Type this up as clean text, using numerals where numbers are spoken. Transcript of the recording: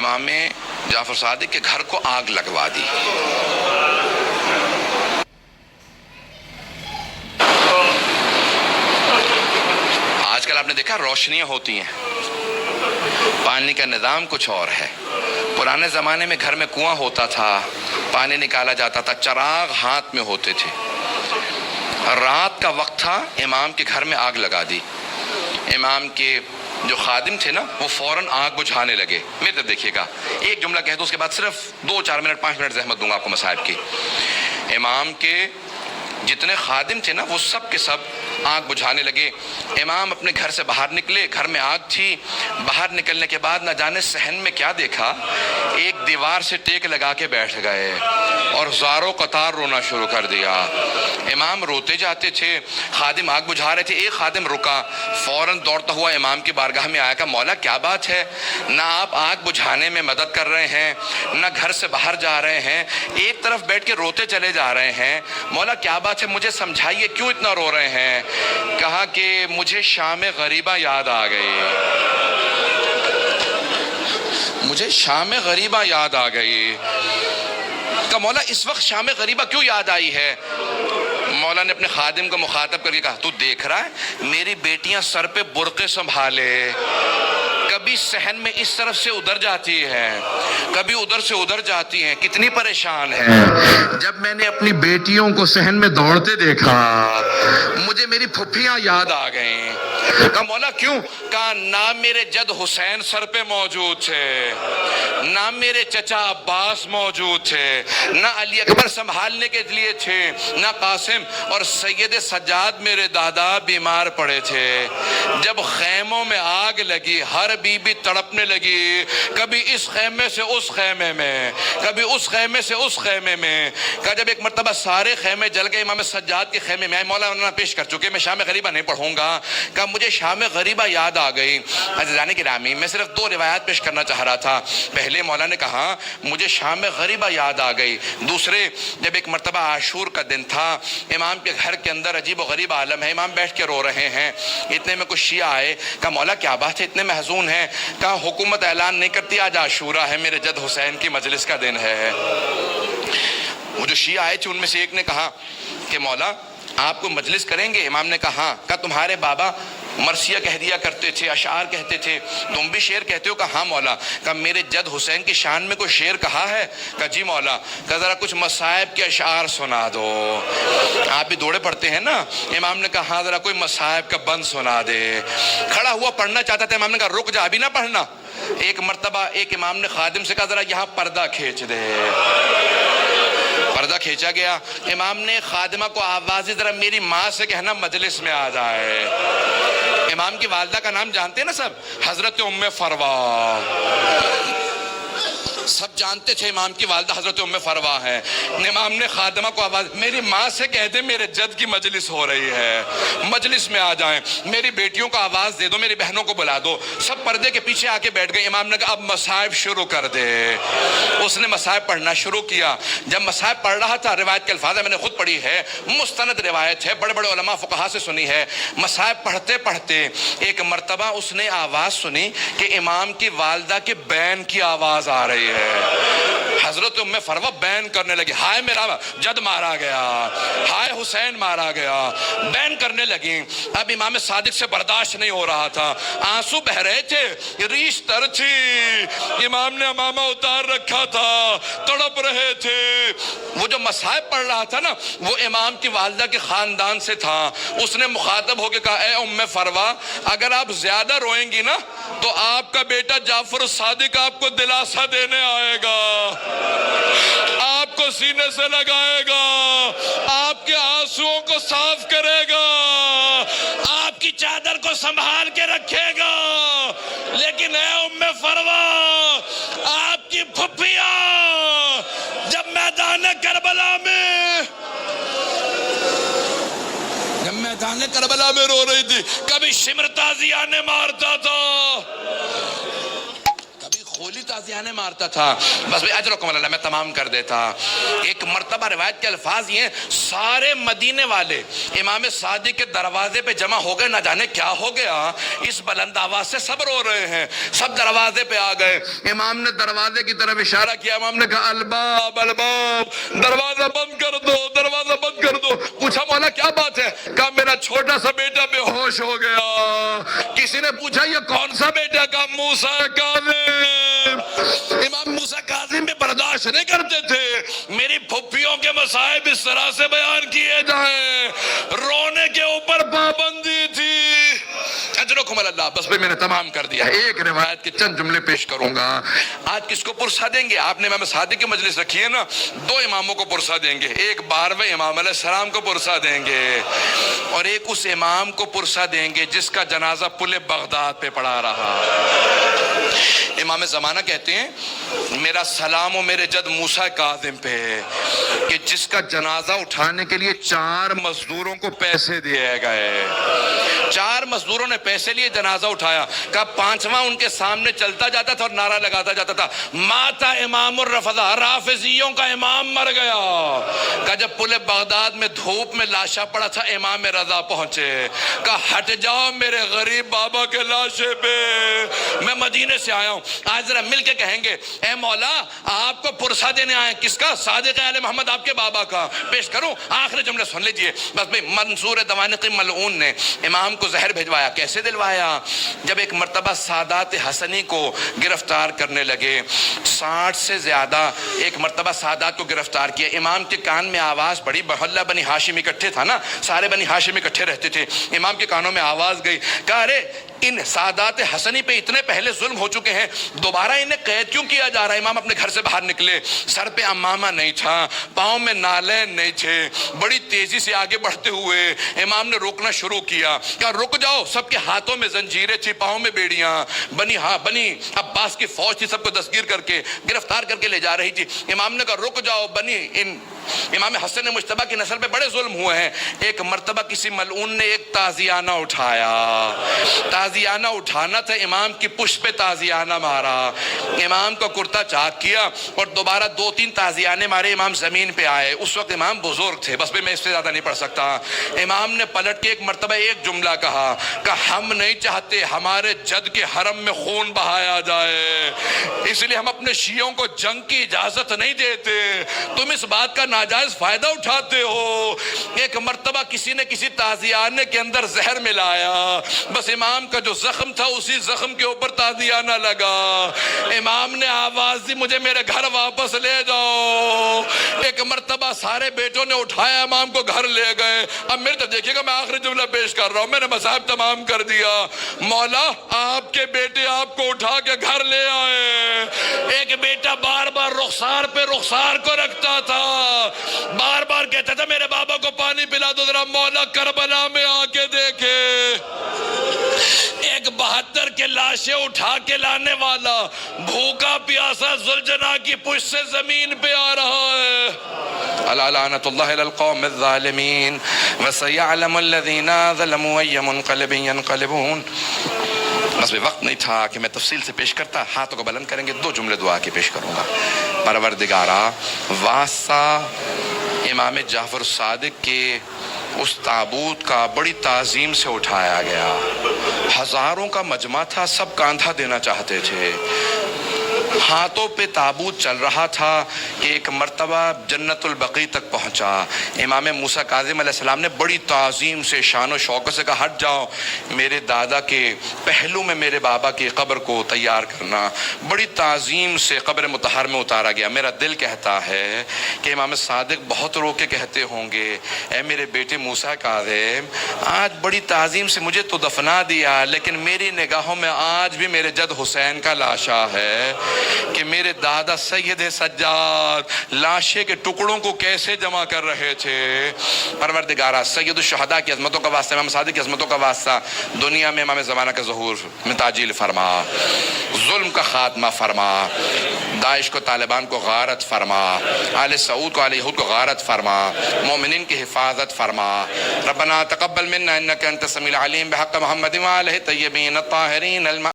امام جعفر صادق کے گھر کو آگ لگوا دی۔ آج کل آپ نے دیکھا روشنیاں ہوتی ہیں، پانی کا نظام کچھ اور ہے۔ پرانے زمانے میں گھر میں کنواں ہوتا تھا، پانی نکالا جاتا تھا، چراغ ہاتھ میں ہوتے تھے۔ رات کا وقت تھا، امام کے گھر میں آگ لگا دی۔ امام کے جو خادم تھے نا، وہ فوراً آگ بجھانے لگے۔ میرے طرف دیکھیے گا، ایک جملہ کہہ دو، اس کے بعد صرف 2-4 منٹ 5 منٹ زحمت دوں گا آپ کو مصائب کی۔ امام کے جتنے خادم تھے نا، وہ سب کے سب آگ بجھانے لگے۔ امام اپنے گھر سے باہر نکلے، گھر میں آگ تھی۔ باہر نکلنے کے بعد نہ جانے صحن میں کیا دیکھا، ایک دیوار سے ٹیک لگا کے بیٹھ گئے اور زاروں قطار رونا شروع کر دیا۔ امام روتے جاتے تھے، خادم آگ بجھا رہے تھے۔ ایک خادم رکا، فوراً دوڑتا ہوا امام کی بارگاہ میں آیا، کہا مولا کیا بات ہے، نہ آپ آگ بجھانے میں مدد کر رہے ہیں، نہ گھر سے باہر جا رہے ہیں، ایک طرف بیٹھ کے روتے چلے جا رہے ہیں، مولا کیا بات ہے، مجھے سمجھائیے کیوں اتنا رو رہے ہیں؟ کہا کہ مجھے شام غریبہ یاد آ گئی، مجھے شام غریبہ یاد آ گئی۔ کہا مولا اس وقت شام غریبہ کیوں یاد آئی ہے؟ مولا نے اپنے خادم کو مخاطب کر کے کہا تو دیکھ رہا ہے میری بیٹیاں سر پہ برقعے سنبھالے، کبھی صحن میں اس طرف سے ادھر جاتی ہیں، کبھی ادھر سے ادھر جاتی ہیں، کتنی پریشان ہیں۔ جب میں نے اپنی بیٹیوں کو صحن میں دوڑتے دیکھا، مجھے میری پھپھیاں یاد آ گئیں۔ کہا مولا کیوں؟ کہا نہ میرے جد حسین سر پہ موجود تھے، نہ میرے چچا عباس موجود تھے، نہ علی اکبر سنبھالنے کے لیے تھے، نہ قاسم، اور سید سجاد میرے دادا بیمار پڑے تھے۔ جب خیموں میں آگ لگی، ہر بی بی تڑپنے لگی، کبھی اس خیمے سے اس خیمے میں، کبھی اس خیمے سے اس خیمے میں۔ کہا جب ایک مرتبہ سارے خیمے جل گئے، امام سجاد کے خیمے میں آئے، مولانا پیش کر چکے، میں شام غریبہ نہیں پڑھوں گا۔ کہا مجھے شام غریبہ یاد آ گئی۔ عزیزان گرامی، میں صرف 2 روایات پیش کرنا چاہ رہا تھا۔ پہلے مولا نے کہا مجھے شام غریبہ یاد آ گئی۔ دوسرے، جب ایک مرتبہ عاشور کا دن تھا، امام کے گھر کے اندر عجیب و غریب عالم ہے، امام بیٹھ کے رو رہے ہیں۔ اتنے میں کچھ شیعہ آئے، کہا مولا کیا بات ہے اتنے محزون ہیں؟ کہا حکومت اعلان نہیں کرتی آج عاشورہ ہے، میرے جد حسین کی مجلس کا دن ہے۔ وہ جو شیعہ آئے تھے ان میں سے ایک نے کہا کہ مولا آپ کو مجلس کریں گے؟ امام نے کہا ہاں۔ کہا تمہارے بابا مرثیہ کہہ دیا کرتے تھے، اشعار کہتے تھے، تم بھی شعر کہتے ہو؟ کہا ہاں مولا۔ کہا میرے جد حسین کی شان میں کوئی شعر کہا ہے؟ کہا جی مولا۔ کہا ذرا کچھ مصائب کے اشعار سنا دو، آپ بھی دوڑے پڑتے ہیں نا۔ امام نے کہا ہاں ذرا کوئی مصائب کا بند سنا دے۔ کھڑا ہوا پڑھنا چاہتا تھا، امام نے کہا رک جا ابھی نہ پڑھنا۔ ایک مرتبہ ایک امام نے خادم سے کہا ذرا یہاں پردہ کھینچ دے۔ پردہ کھینچا گیا۔ امام نے خادمہ کو آوازی ذرا میری ماں سے کہنا مجلس میں آ جائے۔ امام کی والدہ کا نام جانتے ہیں نا سب، حضرت ام فروا، سب جانتے تھے امام کی والدہ حضرت ام فروا ہے۔ امام نے خادمہ کو آواز میری ماں سے کہہ دے میرے جد کی مجلس ہو رہی ہے، مجلس میں آ جائیں، میری بیٹیوں کو آواز دے دو، میری بہنوں کو بلا دو۔ سب پردے کے پیچھے آ کے بیٹھ گئے۔ امام نے کہا اب مصائب شروع کر دے۔ اس نے مصائب پڑھنا شروع کیا۔ جب مصائب پڑھ رہا تھا، روایت کے الفاظ میں نے خود پڑھی ہے، مستند روایت ہے، بڑے بڑے علماء فقہا سے سنی ہے۔ مصائب پڑھتے پڑھتے ایک مرتبہ اس نے آواز سنی کہ امام کی والدہ کے بین کی آواز آ رہی ہے۔ حضرت ام فروا بین کرنے لگی، ہائے میرا جد مارا گیا، ہائے حسین مارا گیا، بین کرنے لگی۔ اب امام صادق سے برداشت نہیں ہو رہا تھا، آنسو بہ رہے تھے، ریش تر تھی، امام نے امامہ اتار رکھا تھا، تڑپ رہے تھے۔ وہ جو مصائب پڑھ رہا تھا نا، وہ امام کی والدہ کے خاندان سے تھا۔ اس نے مخاطب ہو کے کہا اے ام فروا، اگر آپ زیادہ روئیں گی نا تو آپ کا بیٹا جعفر صادق آپ کو دلاسا دینے آئے گا، آپ کو سینے سے لگائے گا، آپ کے آنسوؤں کو صاف کرے گا، آپ کی چادر کو سنبھال کے رکھے گا۔ لیکن اے ام فروا، آپ کی پھپھیاں جب میدان کربلا میں رو رہی تھی، کبھی شمر تازیہ نے مارتا تھا، کبھی خولی ताज़ियाने मारता था। बस भाई अजरकुम अल्लाह, मैं तमाम कर देता। एक मरतबा रिवायत के अल्फाज ये, सारे मदीने वाले इमाम सादिक के दरवाजे पे जमा हो गए, ना जाने क्या हो गया, इस बुलंद आवाज से सब रो रहे हैं। सब दरवाजे पे आ गए। इमाम ने दरवाजे की तरफ इशारा किया। इमाम ने कहा अलबाब अलबाब, दरवाजा बंद कर दो, दरवाजा बंद कर दो। पूछा मौला क्या बात है? कहा मेरा छोटा सा बेटा बेहोश हो गया। किसी ने पूछा ये कौन सा बेटा? कहा मूसा काज़िम। इमाम मूसा काज़िम में बर्दाश्त नहीं करते थे मेरी फुफ्फियों के मसाइब इस तरह से बयान किए जाएं। रोने के ऊपर पाबंदी थी। अजरकुम अल्लाह, बस भाई मैंने तमाम कर दिया। एक रिवायत के चंद जुमले पेश करूंगा। आज किसको पुरसा देंगे? आपने इमाम सादिक की मजलिस रखी है ना, दो इमामों को पुरसा देंगे। एक 12वें इमाम अलैहिस्सलाम को पुरसा देंगे और एक उस इमाम को पुरसा देंगे जिसका जनाजा पुले बगदाद पे पड़ा रहा। इमाम ज़माना कहते हैं मेरा सलाम हो मेरे जद मूसा काज़िम पे कि जिसका जनाजा उठाने के लिए 4 मजदूरों को पैसे दिए गए। 4 मजदूरों ने पैसे लिए, जनाजा उठाया। कहा 5वां उनके सामने चलता जाता था और नारा लगाता जाता था, माता इमाम रफ़ज़ा, राफ़िज़ियों का इमाम मर गया। कहा जब पुले बगदाद में धूप में लाशा पड़ा था, इमाम रज़ा पहुंचे। कहा हट जाओ मेरे गरीब बाबा के लाशे पे, मैं मदीने से आया हूं। आज जरा मिल के कहेंगे ए मौला आपको पुरसा देने आए। किसका? सादिक आले मोहम्मद आपके बाबा का। पेश करूं? आखिरी जुमले सुन लीजिए बस भाई। मंसूर दवानिकी मलऊन ने इमाम को जहर भिजवाया। कैसे दिलवाया? जब एक मर्तबा सादात हसनी को गिरफ्तार करने लगे, 60 से ज्यादा एक मर्तबा सादात को गिरफ्तार किया। इमाम के कान में आवाज पड़ी, मोहल्ला बनी हाशिम इकट्ठे था ना, सारे बनी हाशिम इकट्ठे रहते थे। इमाम के कानों में आवाज गई, कहा अरे इन सादात हसनी पे इतने पहले जुल्म हो चुके हैं, दोबारा इन्हें कैद क्यों किया जा रहा है? इमाम अपने घर से बाहर निकले, सर पे अम्मामा नहीं था, पाँव में नालैन नहीं थे। बड़ी तेजी से आगे बढ़ते हुए इमाम ने रोकना शुरू किया। कहा रुक जाओ। सबके हाथों में जंजीरें थी, पाँव में बेड़ियां। बनी अब्बास की फौज थी, सबको दस्तगीर करके गिरफ्तार करके ले जा रही थी। इमाम ने कहा रुक जाओ, इन इमाम हसन मुश्तबा की नस्ल पे बड़े जुल्म हुए हैं। एक मर्तबा किसी मलऊन ने एक ताजियाना उठाया। ताजियाना उठाना था, इमाम की पुष्ट पे ताजियाना मारा। इमाम का कुर्ता चाक किया और दोबारा 2-3 ताजियाने मारे। इमाम जमीन पे आए। उस वक्त इमाम बुजुर्ग थे, बस भी मैं इससे ज्यादा नहीं पढ़ सकता। इमाम ने पलट के एक मर्तबा एक जुमला कहा, हम नहीं चाहते हमारे जद के हरम में खून बहाया जाए, इसलिए हम अपने शियों को जंग की इजाजत नहीं देते। तुम इस बात का नाजायज फायदा उठाते हो। एक मर्तबा किसी ने किसी ताजियाने के अंदर जहर मिलाया, बस इमाम का जो जख्म था उसी जख्म के ऊपर ताजियाना लगा। इमाम ने आवाज दी, मुझे मेरे घर वापस ले जाओ। एक मर्तबा सारे बेटों ने उठाया, इमाम को घर ले गए। अब मेरे तरफ देखिएगा, मैं आखिरी जुमला पेश कर रहा हूं। मैंने मसाइब तमाम कर दिया। मौला आपके बेटे आपको उठा के घर ले आए। एक बेटा बार बार रुखसार पे रुखसार को रखता था, बार बार कहता था मेरे बाबा को पानी पिला दो जरा, मौला करबला में आके देखे। एक 72 के लाशें उठा के लाने वाला भूखा प्यासा जुलजना की पुष्ट से जमीन पे आ रहा है। अला लानतुल्लाहि अलल कौमिज़ ज़ालिमीन व सयअलमुल लज़ीना ज़लमू अय्य मुनक़लिबिन यनक़लिबून। बस भी वक्त नहीं था कि मैं तफसील से पेश करता। हाथों को बुलंद करेंगे, 2 जुमले दुआ के पेश करूंगा। परवरदिगारा, वास्ता इमाम जाफर सादिक के उस ताबूत का बड़ी ताज़ीम से उठाया गया। हजारों का मजमा था, सब कांधा देना चाहते थे। हाथों पे ताबूत चल रहा था। एक मर्तबा जन्नतुल बकी तक पहुंचा। इमाम मूसा काज़िम अलैहिस्सलाम ने बड़ी ताज़ीम से शान व शौक़त से कहा, हट जाओ, मेरे दादा के पहलू में मेरे बाबा की कब्र को तैयार करना। बड़ी ताज़ीम से कब्र मुतहर में उतारा गया। मेरा दिल कहता है कि इमाम सादिक बहुत रो के कहते होंगे, ऐ मेरे बेटे मूसा काज़िम, आज बड़ी ताज़ीम से मुझे तो दफना दिया, लेकिन मेरी निगाहों में आज भी मेरे जद हुसैन का लाशा है कि मेरे दादा सैयद सज्जाद लाशे के टुकड़ों को कैसे जमा कर रहे थे। परवरदिगारा, सैयद शुहदा की अज़मतों का वास्ता, इमाम सादिक की अज़मतों का वास्ता, दुनिया में इमाम ज़माना का ज़हूर में ताजील फरमा, जुल्म का खात्मा फरमा, दाइश को तालिबान को गारत फरमा, आले सऊद को आले यहूद को गारत फरमा, मोमिनीन की हिफाजत फरमा। रब्बना तक़ब्बल मिन्ना इन्नका अंतस समीउल अलीम बिहक़्क़ि मुहम्मदिन व आलिहि तय्यबीन अत्ताहिरीन।